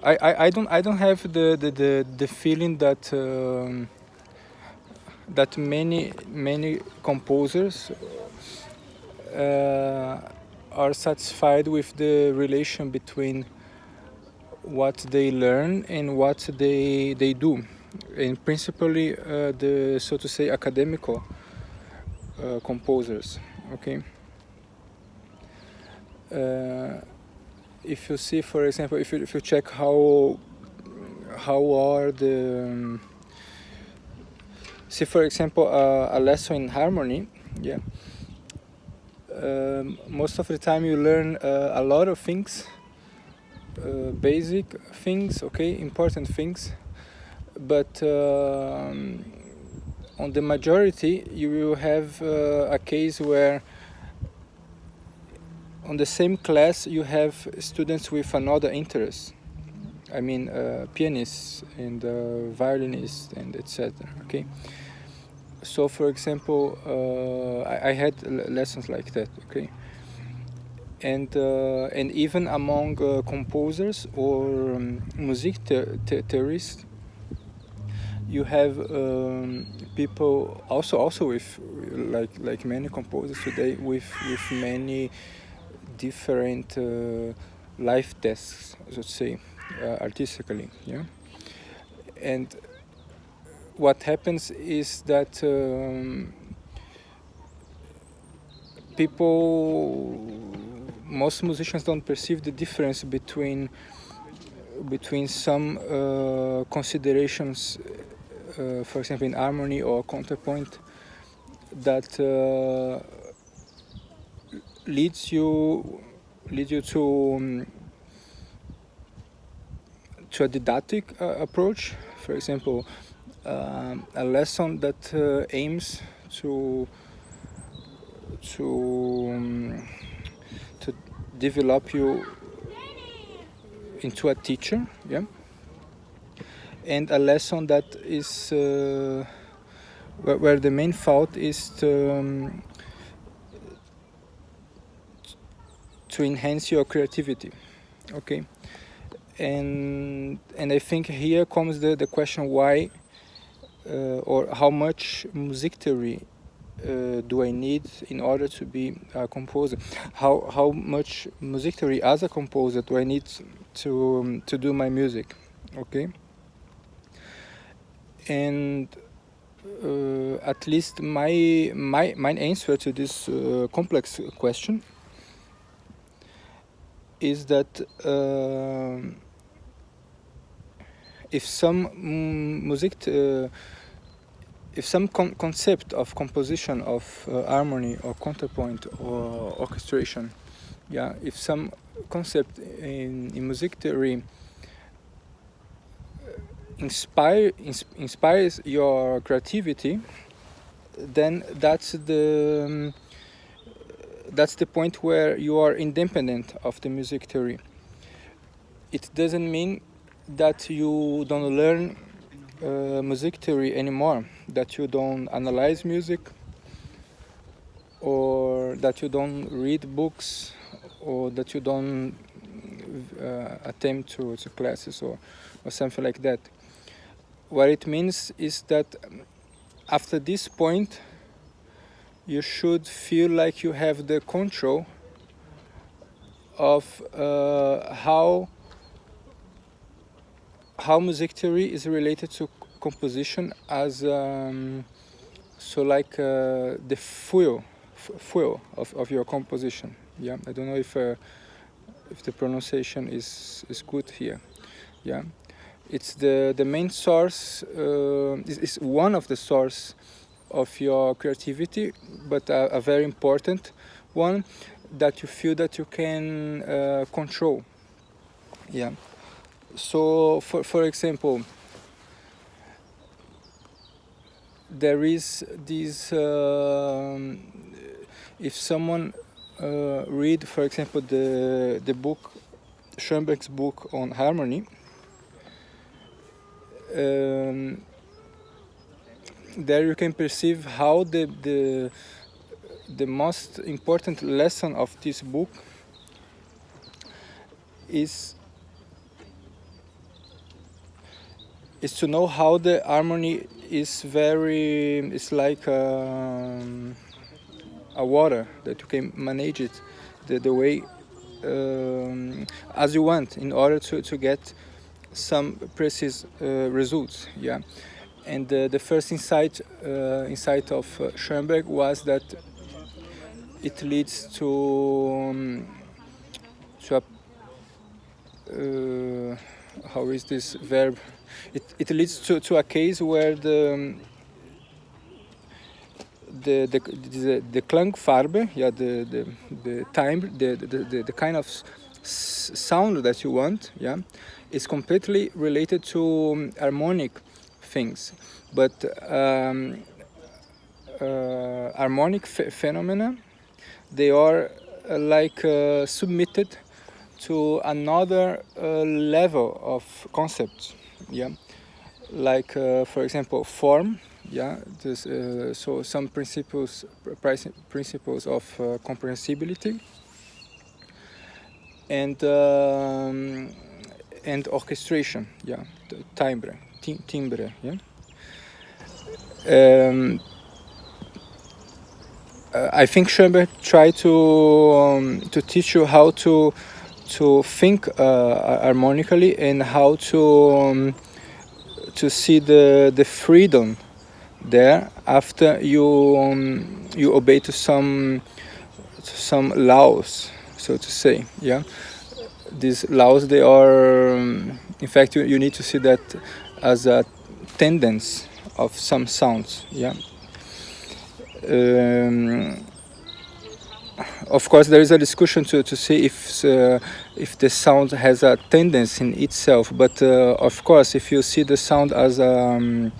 I don't have the feeling that that many composers are satisfied with the relation between what they learn and what they do, and principally the, so to say, academical composers. Okay. If you see, for example, if you check how are the see, for example, a lesson in harmony, yeah. Most of the time you learn a lot of things, basic things, okay, important things, but on the majority you will have a case where on the same class you have students with another interest. I mean, pianists and violinists and etc. Okay. So, for example, I had lessons like that. Okay. And even among composers or music theorists, you have people also with like many composers today with many different life tasks, let's say, artistically, yeah. And what happens is that most musicians don't perceive the difference between some considerations, for example, in harmony or counterpoint, that leads you to a didactic approach. For example, a lesson that aims to develop you into a teacher, yeah, and a lesson that is where the main fault is to enhance your creativity, okay. And I think here comes the question, why or how much music theory do I need in order to be a composer? How much music theory as a composer do I need to do my music? Okay. And at least my answer to this complex question is that if some concept of composition, of harmony or counterpoint or orchestration, yeah, if some concept in music theory inspires your creativity, then that's the point where you are independent of the music theory. It doesn't mean that you don't learn music theory anymore, that you don't analyze music, or that you don't read books, or that you don't attempt to classes or something like that. What it means is that after this point you should feel like you have the control of how music theory is related to composition as so like the fuel of your composition. Yeah, I don't know if the pronunciation is good here. Yeah, it's the main source, is one of the source of your creativity, but a very important one that you feel that you can control. Yeah. So, for example, there is this. If someone read, for example, the book, Schoenberg's book on harmony, there you can perceive how the most important lesson of this book is is to know how the harmony is very, it's like a water that you can manage it the way as you want in order to get some precise results. Yeah, and the first insight of Schoenberg was that it leads to a how is this verb? It leads to a case where the Klangfarbe, yeah, the timbre, the kind of sound that you want, yeah, is completely related to harmonic things, but harmonic phenomena, they are submitted to another level of concepts, yeah, for example form, yeah, this, so some principles of comprehensibility and orchestration, yeah, timbre, yeah. I think Schoenberg tried to teach you how to think harmonically and how to see the freedom there after you obey to some laws, so to say. Yeah, these laws, they are in fact you need to see that as a tendency of some sounds. Yeah. Of course, there is a discussion to see if the sound has a tendency in itself. But of course, if you see the sound as an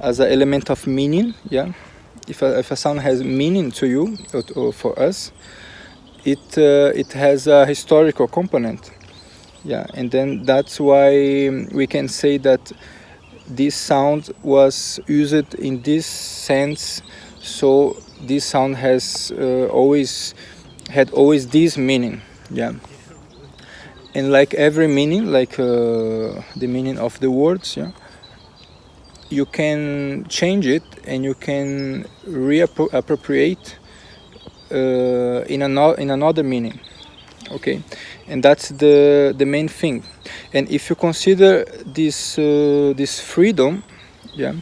element of meaning, yeah, if a sound has meaning to you or for us, it has a historical component, yeah, and then that's why we can say that this sound was used in this sense. So this sound has always this meaning, yeah. And like every meaning, like the meaning of the words, yeah, you can change it and you can reappropriate in another meaning. Okay, and that's the main thing. And if you consider this freedom, yeah,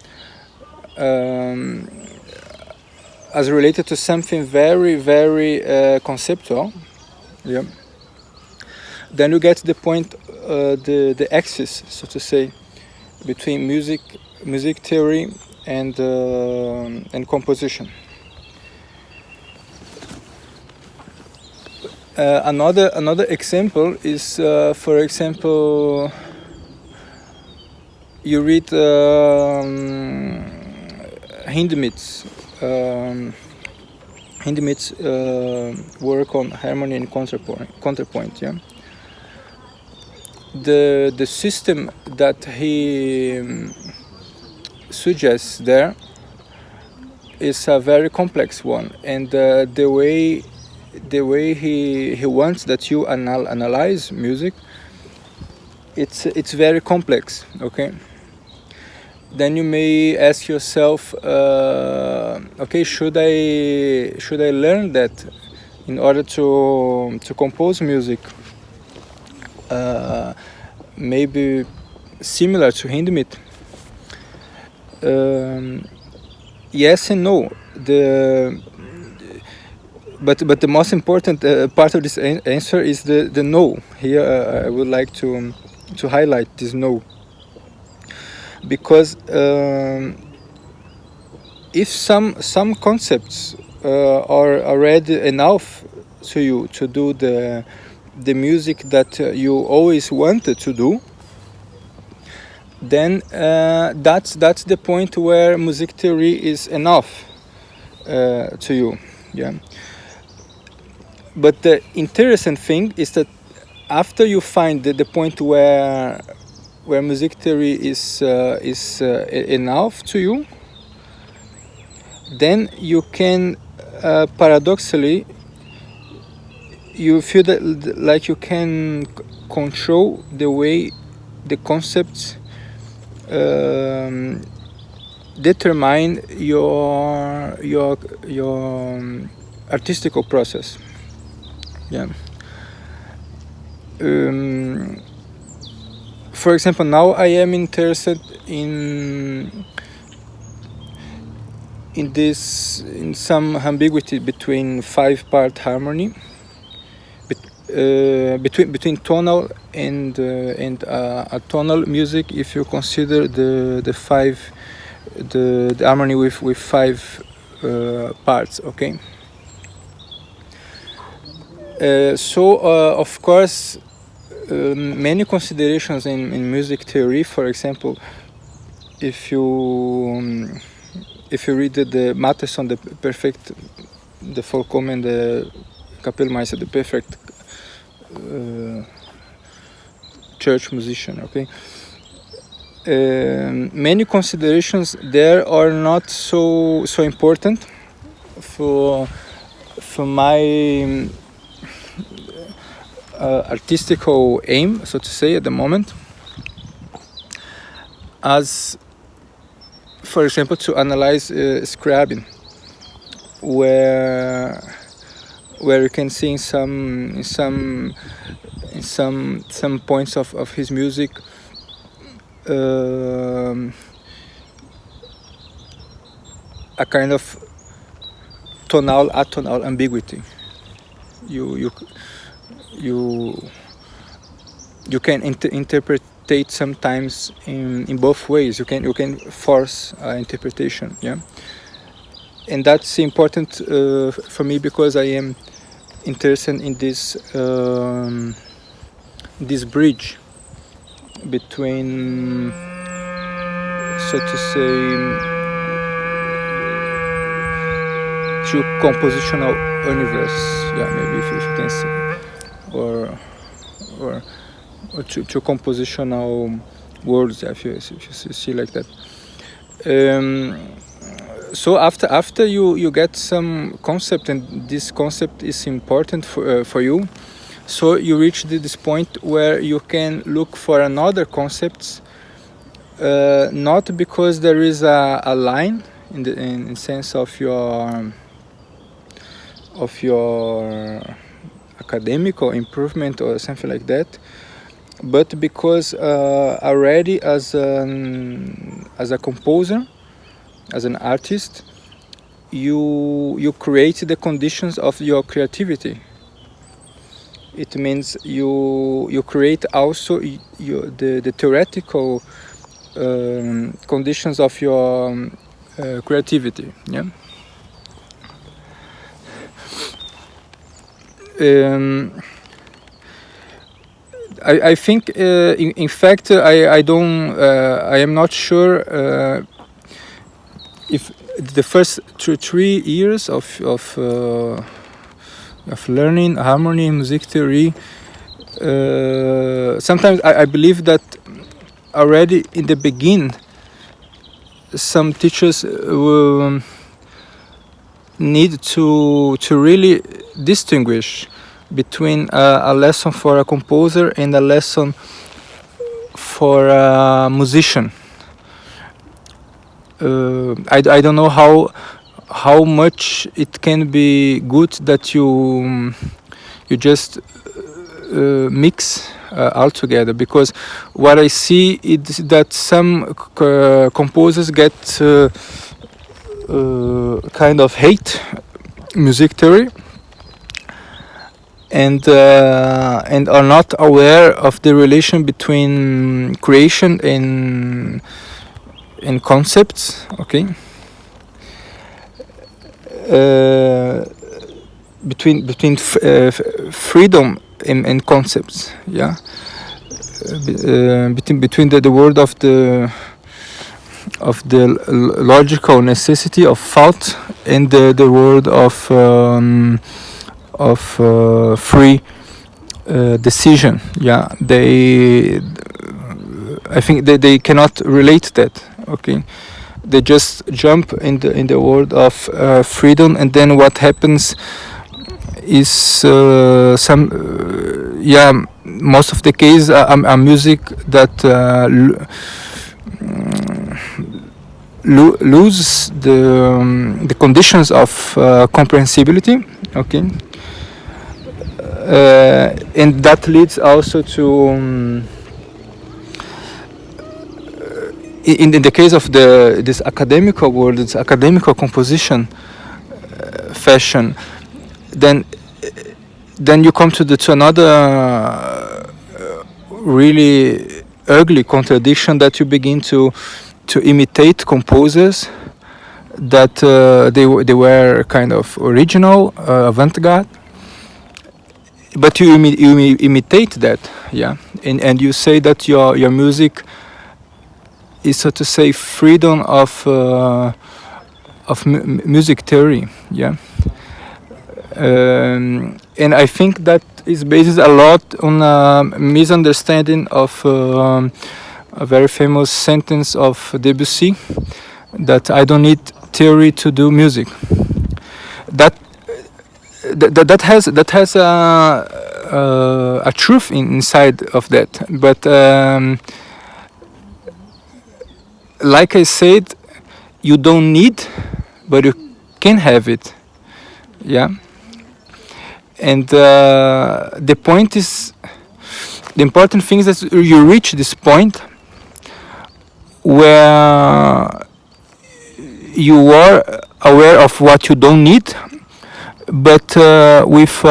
as related to something very, very conceptual, yeah, then you get the point, the axis, so to say, between music theory and composition. Another example is, for example, you read Hindemith's work on harmony and counterpoint. Yeah, the system that he suggests there is a very complex one, and the way he wants that you analyze music, it's very complex. Okay, then you may ask yourself, okay, should I learn that in order to compose music maybe similar to Hindemith? Yes and no. But the most important part of this answer is the no. Here I would like to highlight this no, because if some concepts are already enough to you to do the music that you always wanted to do, then that's the point where music theory is enough to you. Yeah. But the interesting thing is that after you find the point where music theory is enough to you, then you can paradoxically, you feel that like you can control the way the concepts determine your artistical process. Yeah. For example, now I am interested in some ambiguity between 5-part harmony, between tonal and atonal music. If you consider the harmony with 5 parts, okay. So of course, many considerations in music theory. For example, if you read the Matheson, the perfect, the vollkommen, the Kapellmeister, the perfect church musician, okay. Many considerations there are not so important for my artistical aim, so to say, at the moment, as, for example, to analyze Scriabin, where you can see in some points of his music a kind of tonal atonal ambiguity. You can interpretate sometimes in both ways. You can force interpretation, yeah. And that's important for me, because I am interested in this bridge between, so to say, two compositional universe, yeah, maybe if you can say, or two compositional worlds, if you see like that. So after you get some concept, and this concept is important for you, so you reach this point where you can look for another concepts, not because there is a line in sense of your academical improvement or something like that, but because already as a composer, as an artist, you create the conditions of your creativity. It means you create also the theoretical conditions of your creativity. Yeah. I think, in fact, I am not sure if the first 3 years of learning harmony and music theory. Sometimes I believe that already in the beginning, some teachers will need to really distinguish between a lesson for a composer and a lesson for a musician. I don't know how much it can be good that you just mix all together, because what I see is that some composers get kind of hate music theory, and are not aware of the relation between creation and concepts, okay. Between freedom and concepts, yeah. Between the world of the logical necessity of thought and the world of free decision, yeah. I think they cannot relate that, okay. They just jump in the world of freedom, and then what happens is most of the case a music that lose the conditions of comprehensibility. Okay, and that leads also to in the case of this academical world, this academical composition fashion, then you come to another really ugly contradiction, that you begin to imitate composers that they were kind of original, avant-garde, but you imitate that, yeah, and you say that your music is, so to say, freedom of music theory, yeah. And I think that is based a lot on a misunderstanding of a very famous sentence of Debussy, that I don't need theory to do music. That has a truth inside of that, but like I said, you don't need, but you can have it, yeah. And the point is, the important thing is that you reach this point where you are aware of what you don't need, but with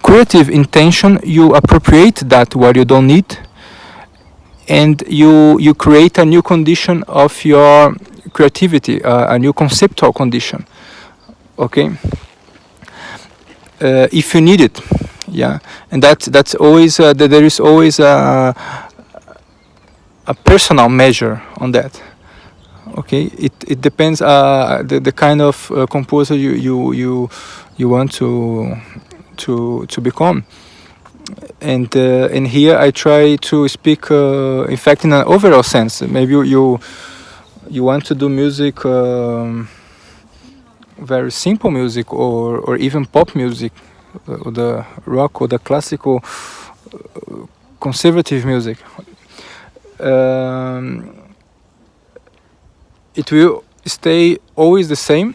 creative intention you appropriate that what you don't need, and you create a new condition of your creativity, a new conceptual condition, okay, if you need it, yeah. And that's always there is always a personal measure on that, okay. It depends the kind of composer you want to become. And here I try to speak in fact in an overall sense. Maybe you want to do music, very simple music, or even pop music, or the rock, or the classical conservative music. It will stay always the same.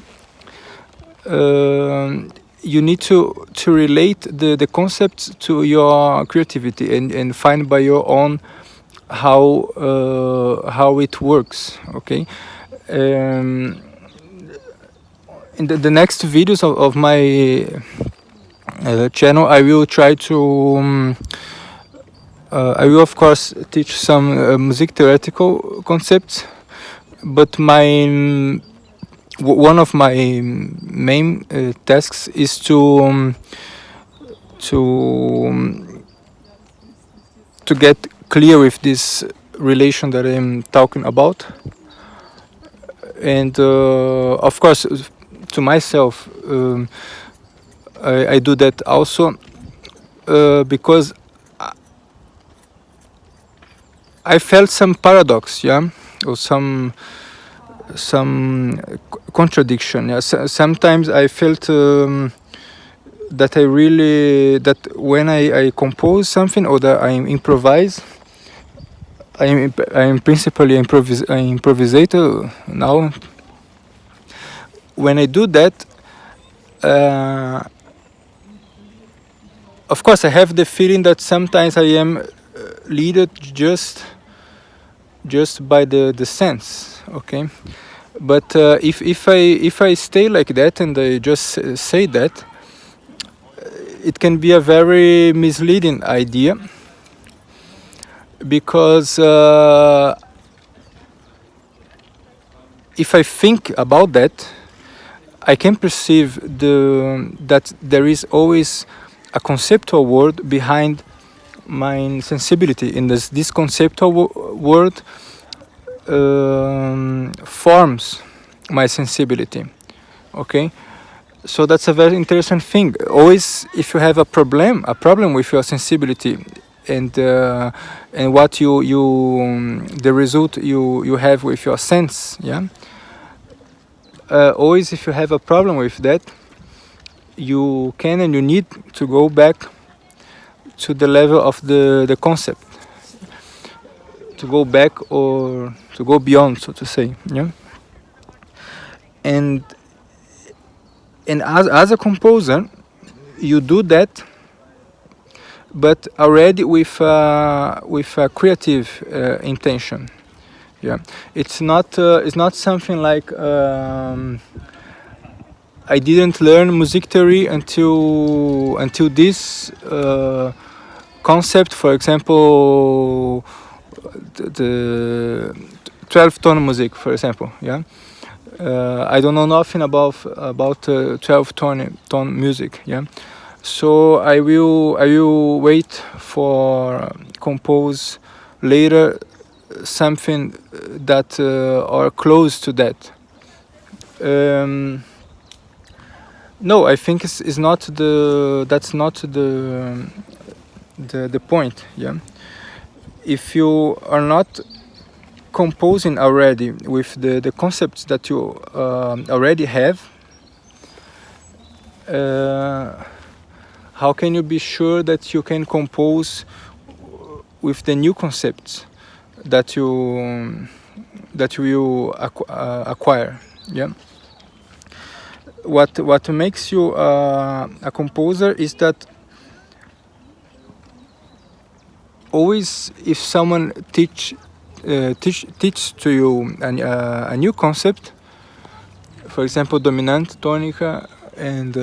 You need to relate the concepts to your creativity, and find by your own how it works, okay. In the next videos of my channel, I will try to I will of course teach some music theoretical concepts, but one of my main tasks is to get clear with this relation that I'm talking about, and of course to myself I do that also because I felt some paradox, yeah, or some contradiction. Yeah. Sometimes I felt that when I compose something, or that I improvise, I'm principally improvisator now. When I do that, of course I have the feeling that sometimes I am led just by the sense, okay. But if I stay like that and I just say that, it can be a very misleading idea, because if I think about that, I can perceive that there is always a conceptual word behind my sensibility. In this conceptual word forms my sensibility, okay. So that's a very interesting thing. Always, if you have a problem with your sensibility, and what the result you have with your sense, yeah. Always, if you have a problem with that, you can and you need to go back to the level of the concept, to go back or to go beyond, so to say, yeah. and as a composer, you do that, but already with a creative intention. Yeah, it's not something like I didn't learn music theory until this concept. For example, the 12-tone music, for example. Yeah, I don't know nothing about 12-tone music. Yeah, so I will wait for compose later something that are close to that. No, I think it's not that's not the point. Yeah, if you are not composing already with the concepts that you already have, how can you be sure that you can compose with the new concepts that you will acquire? Yeah. What makes you a composer is that always, if someone teach to you a new concept, for example, dominant, tonica, and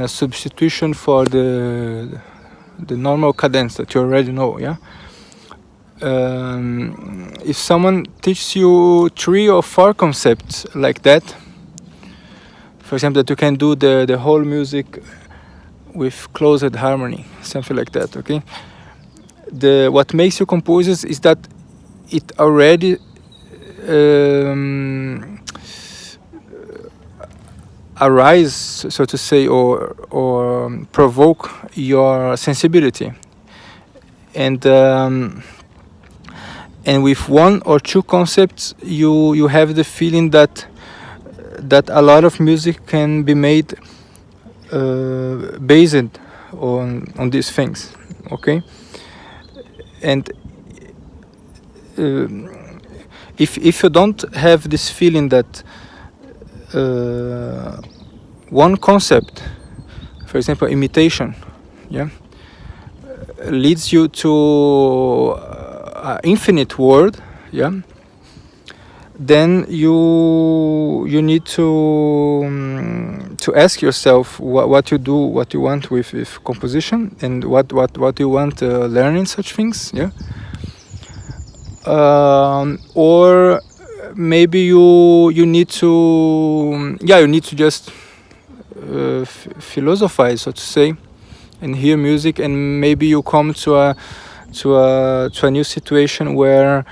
a substitution for the normal cadence that you already know. Yeah. If someone teaches you 3 or 4 concepts like that, for example, that you can do the whole music with closed harmony, something like that, okay? What makes you composers is that it already arise, so to say, or provoke your sensibility, and with 1 or 2 concepts, you have the feeling that a lot of music can be made based on these things, okay? And if you don't have this feeling that 1 concept, for example, imitation, yeah, leads you to infinite world, yeah, then you need to ask yourself what you want with composition, and what you want learning such things, yeah. Or maybe you need to just philosophize, so to say, and hear music, and maybe you come to a new situation where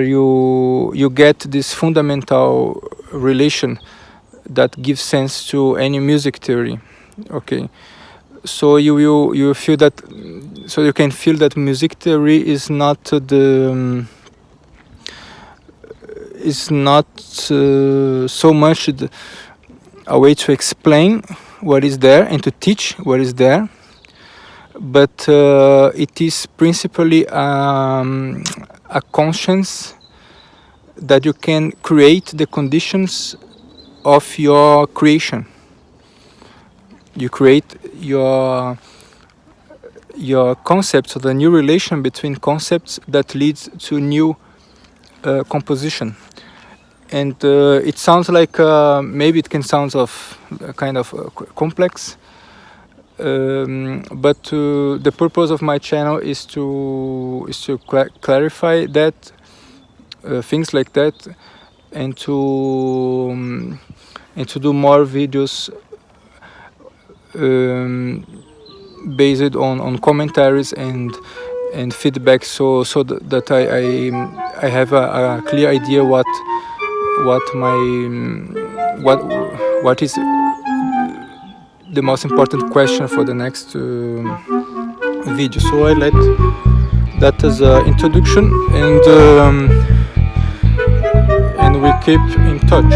you get this fundamental relation that gives sense to any music theory, okay? So you feel that, so you can feel that music theory is not so much a way to explain what is there and to teach what is there, but it is principally a conscience that you can create the conditions of your creation. You create your concepts, or the new relation between concepts that leads to new composition. And it sounds like maybe it can sound of kind of complex, but the purpose of my channel is to clarify that things like that, and to do more videos based on commentaries and feedback, so that I have a clear idea what is the most important question for the next video. So I let that as an introduction, and we keep in touch.